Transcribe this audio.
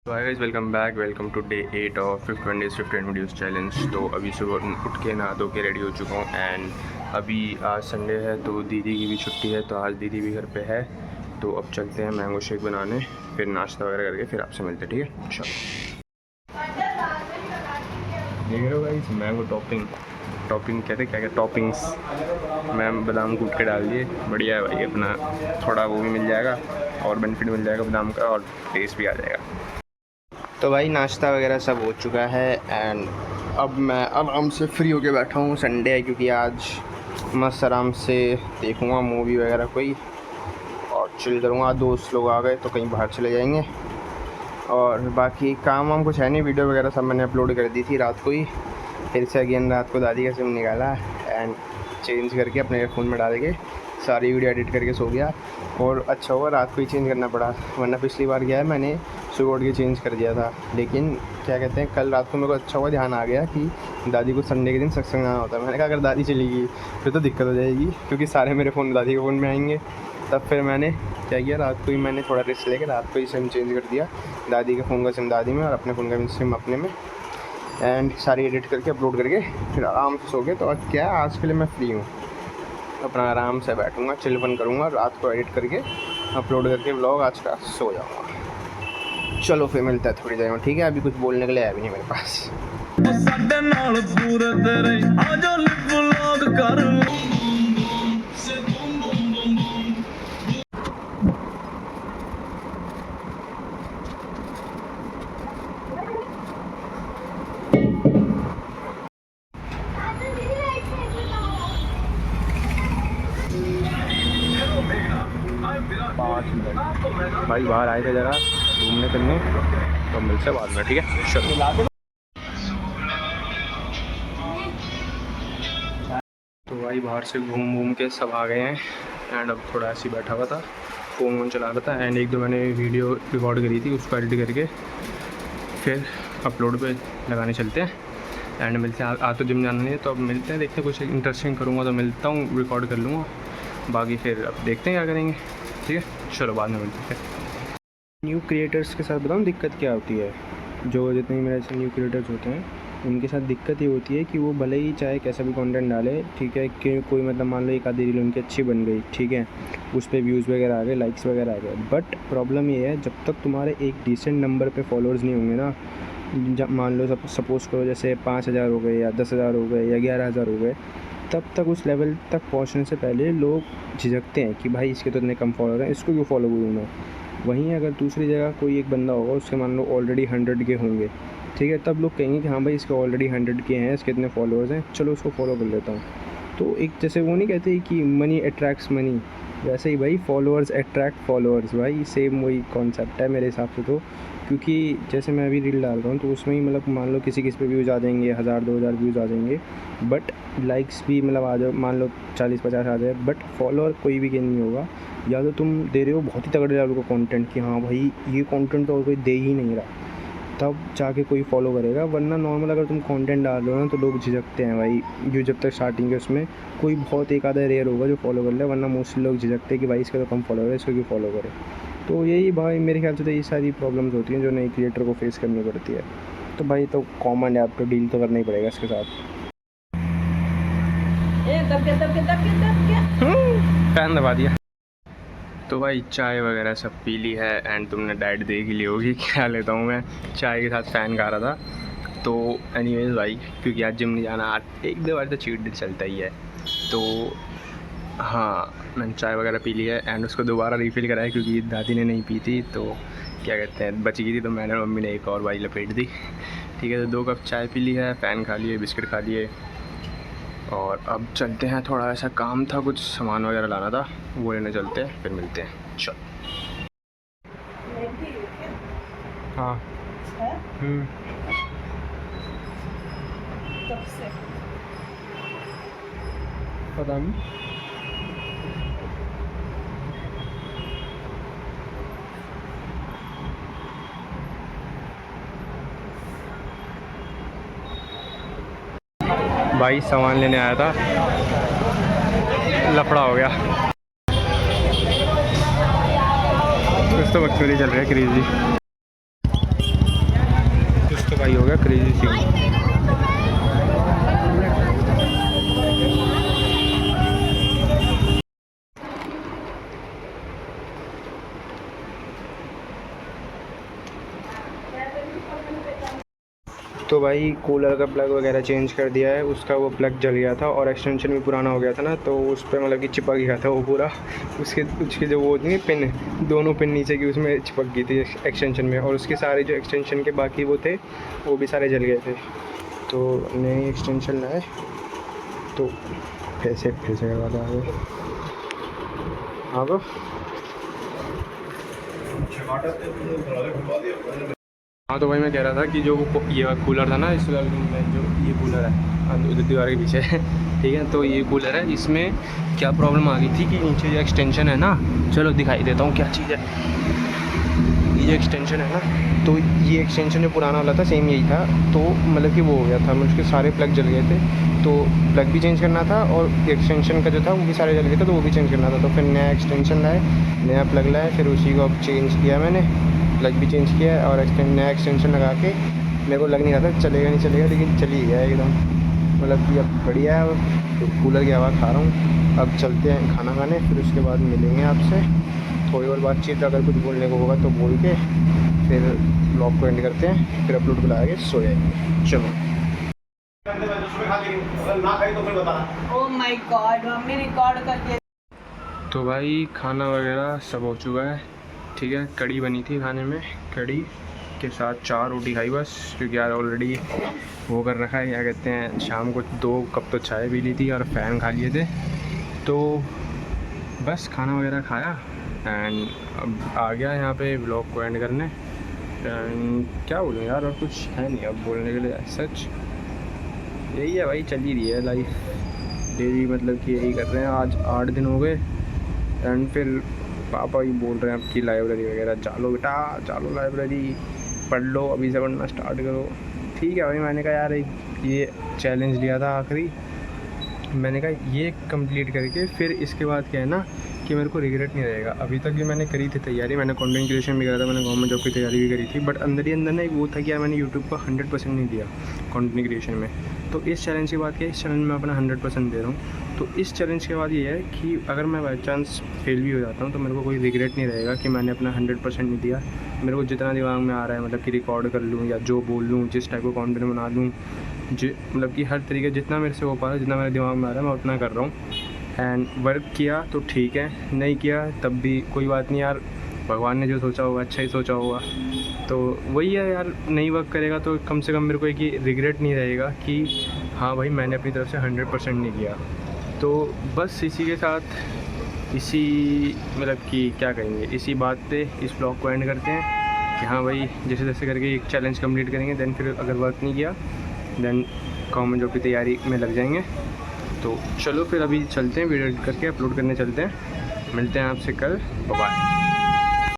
तो hi guys, welcome to day 8 of 51 days 51 videos challenge. तो अभी सुबह उठ के नहा धो के रेडी हो चुका हूँ एंड अभी आज संडे है तो दीदी की भी छुट्टी है, तो आज दीदी भी घर पे है। तो अब चलते हैं मैंगो शेक बनाने, फिर नाश्ता वगैरह करके फिर आपसे मिलते हैं, ठीक है। चलो, देख रहे हो गाइस, मैंगो टॉपिंग कहते क्या टॉपिंग्स मैम बादाम कूट के डाल दिए। बढ़िया है भाई, अपना थोड़ा वो भी मिल जाएगा और बेनिफिट मिल जाएगा बादाम का और टेस्ट भी आ जाएगा। तो भाई नाश्ता वगैरह सब हो चुका है एंड अब मैं आराम से फ्री होके बैठा हूँ। संडे है क्योंकि आज मस्त आराम से देखूँगा मूवी वगैरह कोई और चिल करूँगा। दोस्त लोग आ गए तो कहीं बाहर चले जाएंगे और बाकी काम वाम कुछ है नहीं। वीडियो वगैरह सब मैंने अपलोड कर दी थी रात को ही, फिर से अगेन रात को दादी का सिम निकाला एंड चेंज करके अपने फ़ोन में डाल के सारी वीडियो एडिट करके सो गया। और अच्छा हुआ रात को ही चेंज करना पड़ा, वरना पिछली बार गया है मैंने सुबह उठ के चेंज कर दिया था। लेकिन क्या कहते हैं, कल रात को मेरे को अच्छा हुआ ध्यान आ गया कि दादी को संडे के दिन सत्संग आना होता है। मैंने कहा अगर दादी चली गई फिर तो दिक्कत हो जाएगी, क्योंकि सारे मेरे फ़ोन दादी के फ़ोन में आएंगे। तब फिर मैंने क्या किया, रात को ही मैंने थोड़ा रिस्क लेकर रात को ही सिम चेंज कर दिया, दादी के फ़ोन का सिम दादी में और अपने फ़ोन का सिम अपने में, एंड सारी एडिट करके अपलोड करके फिर आराम से सो गए। तो क्या आज के लिए मैं फ्री हूँ, अपना आराम से बैठूँगा, चिल फन करूँगा, रात को एडिट करके अपलोड करके व्लॉग आज का सो जाऊँगा। चलो फिर मिलता है थोड़ी देर में, ठीक है। अभी कुछ बोलने के लिए है भी नहीं मेरे पास। भाई बाहर आए थे ज़रा घूमने फिरने, तो मिलते हैं बाद में, ठीक है। चलो, तो भाई बाहर से घूम के सब आ गए हैं एंड अब थोड़ा ऐसे ही बैठा हुआ था, फ़ोन चला रहा था एंड एक दो मैंने वीडियो रिकॉर्ड करी थी, उसको एडिट करके फिर अपलोड पे लगाने चलते हैं एंड मिलते हैं। आज तो जिम जाना नहीं है तो अब मिलते हैं, देखते हैं कुछ इंटरेस्टिंग करूँगा तो मिलता हूँ, रिकॉर्ड कर लूँगा, बाकी फिर अब देखते हैं क्या करेंगे, ठीक है। चलो बाद में मिलते हैं। न्यू क्रिएटर्स के साथ बताऊँ दिक्कत क्या होती है, जो जितने मेरे ऐसे न्यू क्रिएटर्स होते हैं उनके साथ दिक्कत ये होती है कि वो भले ही चाहे कैसा भी कंटेंट डाले, ठीक है, कि कोई मतलब मान लो एक आधी रील उनकी अच्छी बन गई, ठीक है, उस पर व्यूज़ वगैरह आ गए, लाइक्स वगैरह आ गए, बट प्रॉब्लम ये है जब तक तुम्हारे एक डिसेंट नंबर पे फॉलोअर्स नहीं होंगे ना, जब मान लो सपोज़ करो जैसे 5,000 हो गए या 10,000 हो गए या 11,000 हो गए, तब तक उस लेवल तक पहुंचने से पहले लोग झिझकते हैं कि भाई इसके तो इतने कम फॉलोअर हैं, इसको क्यों फॉलो करूँ मैं। वहीं अगर दूसरी जगह कोई एक बंदा होगा, उसके मान लो ऑलरेडी 100 के होंगे, ठीक है, तब लोग कहेंगे कि हाँ भाई इसके ऑलरेडी 100 के हैं, इसके इतने फॉलोअर्स हैं, चलो उसको फॉलो कर लेता हूँ। तो एक जैसे वो नहीं कहते कि मनी अट्रैक्ट्स मनी, वैसे ही भाई फॉलोअर्स अट्रैक्ट फॉलोअर्स, भाई सेम वही कॉन्सेप्ट है मेरे हिसाब से। तो क्योंकि जैसे मैं अभी रील डाल रहा हूँ तो उसमें ही मतलब मान लो किसी पे व्यूज़ आ जाएंगे, 1000-2000 व्यूज़ आ जाएंगे, बट लाइक्स भी मतलब आ जाए, मान लो 40-50 आ जाए, बट फॉलोअर कोई भी गेन नहीं होगा। या तो तुम दे रहे हो बहुत ही तगड़े लेवल का कंटेंट कि हाँ भाई ये कंटेंट तो और कोई दे ही नहीं रहा, तब जाके कोई फॉलो करेगा, वरना नॉर्मल अगर तुम कंटेंट डाल रहे हो ना तो लोग झिझकते हैं भाई। जो जब तक स्टार्टिंग है उसमें कोई बहुत एक आधा रेयर होगा जो फॉलो कर ले, वरना मोस्टली लोग झिझकते हैं कि भाई इसका तो कम फॉलो है, इसको क्यों फॉलो करे। तो यही भाई मेरे ख्याल से तो ये सारी प्रॉब्लम्स होती हैं जो नई क्रिएटर को फेस करनी पड़ती है। तो भाई तो कॉमन है, आपको डील तो करना ही पड़ेगा इसके साथ। फैन दबा दिया। तो भाई चाय वगैरह सब पी ली है एंड तुमने डाइट देख ही ली होगी क्या लेता हूँ मैं, चाय के साथ फ़ैन खा रहा था। तो एनीवेज भाई, क्योंकि आज जिम नहीं जाना, आज एक दो बार तो चीट डे चलता ही है, तो हाँ मैंने चाय वगैरह पी ली है एंड उसको दोबारा रिफ़िल करा है क्योंकि दादी ने नहीं पी थी, तो क्या कहते हैं बच गई थी, तो मैंने मम्मी ने एक और भाई लपेट दी, ठीक है। तो 2 कप चाय पी ली है, फ़ैन खा लिए, बिस्किट खा लिए और अब चलते हैं। थोड़ा ऐसा काम था, कुछ सामान वगैरह लाना था, वो लेने चलते हैं, फिर मिलते हैं। चल हाँ पता नहीं। भाई सामान लेने आया था, लफड़ा हो गया, कुछ तो बकचोदी चल रही है क्रेजी। भाई हो गया क्रेजी सीन। तो भाई कूलर का प्लग वगैरह चेंज कर दिया है, उसका वो प्लग जल गया था और एक्सटेंशन भी पुराना हो गया था ना, तो उस पर मतलब कि चिपक गया था वो पूरा। उसके जो वो होती है पिन, दोनों पिन नीचे की उसमें चिपक गई थी एक्सटेंशन में, और उसके सारे जो एक्सटेंशन के बाकी वो थे वो भी सारे जल गए थे। तो नई एक्सटेंशन लाए तो फिर से करवा था। हाँ हाँ, तो भाई मैं कह रहा था कि जो ये कूलर था ना, इस में जो ये कूलर है दीवार के पीछे ठीक है, तो ये कूलर है, इसमें क्या प्रॉब्लम आ गई थी कि नीचे जो एक्सटेंशन है ना, चलो दिखाई देता हूँ क्या चीज़ है। ये जो एक्सटेंशन है ना, तो ये एक्सटेंशन जो पुराना वाला था सेम यही था, तो मतलब कि वो हो गया था, मतलब उसके सारे प्लग जल गए थे, तो प्लग भी चेंज करना था और एक्सटेंशन का जो था वो भी सारे जल गए थे, तो वो भी चेंज करना था। तो फिर नया एक्सटेंशन लाए, नया प्लग लाए, फिर उसी को अब चेंज किया मैंने, प्लग भी चेंज किया और नया एक्सटेंशन लगा के मेरे को लग नहीं रहा था चलेगा नहीं चलेगा, लेकिन चल ही गया एकदम, मतलब कि अब बढ़िया है। तो कूलर की हवा खा रहा हूँ। अब चलते हैं खाना खाने, फिर उसके बाद मिलेंगे आपसे, थोड़ी और बातचीत अगर कुछ बोलने को होगा तो बोल के फिर ब्लॉग को एंड करते हैं, फिर अपलोड बुला के सो जाएंगे। चलो। Oh my God, mummy record करके। तो भाई खाना वगैरह सब हो चुका है, ठीक है। कड़ी बनी थी खाने में, कड़ी के साथ 4 रोटी खाई बस, क्योंकि यार ऑलरेडी वो कर रखा है, क्या कहते हैं, शाम को 2 कप तो चाय पी ली थी और फ़ैन खा लिए थे, तो बस खाना वगैरह खाया एंड अब आ गया यहाँ पे ब्लॉग को एंड करने। एंड क्या बोलूँ यार, और कुछ है नहीं अब बोलने के लिए, सच यही है भाई, चल ही रही है लाइफ डेली, मतलब कि यही कर रहे हैं। आज 8 दिन हो गए एंड फिर पापा ही बोल रहे हैं आपकी लाइब्रेरी वगैरह चालो बेटा, चालो लाइब्रेरी पढ़ लो, अभी से पढ़ना स्टार्ट करो। ठीक है भाई, मैंने कहा यार ये चैलेंज लिया था आखिरी, मैंने कहा ये कंप्लीट करके फिर इसके बाद क्या है ना कि मेरे को रिग्रेट नहीं रहेगा। अभी तक भी मैंने करी थी तैयारी, मैंने कंटेंट क्रिएशन भी करा था, मैंने गवर्नमेंट जॉब की तैयारी भी करी थी, बट अंदर ही अंदर ना एक वो था कि यार मैंने यूट्यूब को 100% नहीं दिया कंटेंट क्रिएशन में। तो इस चैलेंज के बाद क्या, इस चैलेंज में अपना 100% दे रहा हूँ। तो इस चैलेंज के बाद ये है कि अगर मैं बाई चांस फेल भी हो जाता हूँ तो मेरे को कोई रिग्रेट नहीं रहेगा कि मैंने अपना 100% नहीं दिया। मेरे को जितना दिमाग में आ रहा है, मतलब कि रिकॉर्ड कर लूँ या जो बोल लूँ, जिस टाइप का कॉन्टेंट बना लूँ, मतलब कि हर तरीके जितना मेरे से हो पा रहा है, जितना मेरे दिमाग में आ रहा है मैं उतना कर रहा हूँ। एंड वर्क किया तो ठीक है, नहीं किया तब भी कोई बात नहीं यार, भगवान ने जो सोचा होगा अच्छा ही सोचा होगा। तो वही है यार, नहीं वर्क करेगा तो कम से कम मेरे को एक ही रिग्रेट नहीं रहेगा कि हाँ भाई मैंने अपनी तरफ से 100% नहीं किया। तो बस इसी के साथ, इसी मतलब कि क्या कहेंगे, इसी बात पे इस ब्लॉग को एंड करते हैं कि हाँ भाई जैसे जैसे करके एक चैलेंज कंप्लीट करेंगे, देन फिर अगर वर्क नहीं किया देन गवर्नमेंट जॉब की तैयारी में लग जाएंगे। तो चलो फिर अभी चलते हैं, वीडियो एडिट करके अपलोड करने चलते हैं, मिलते हैं आपसे कल, बाय।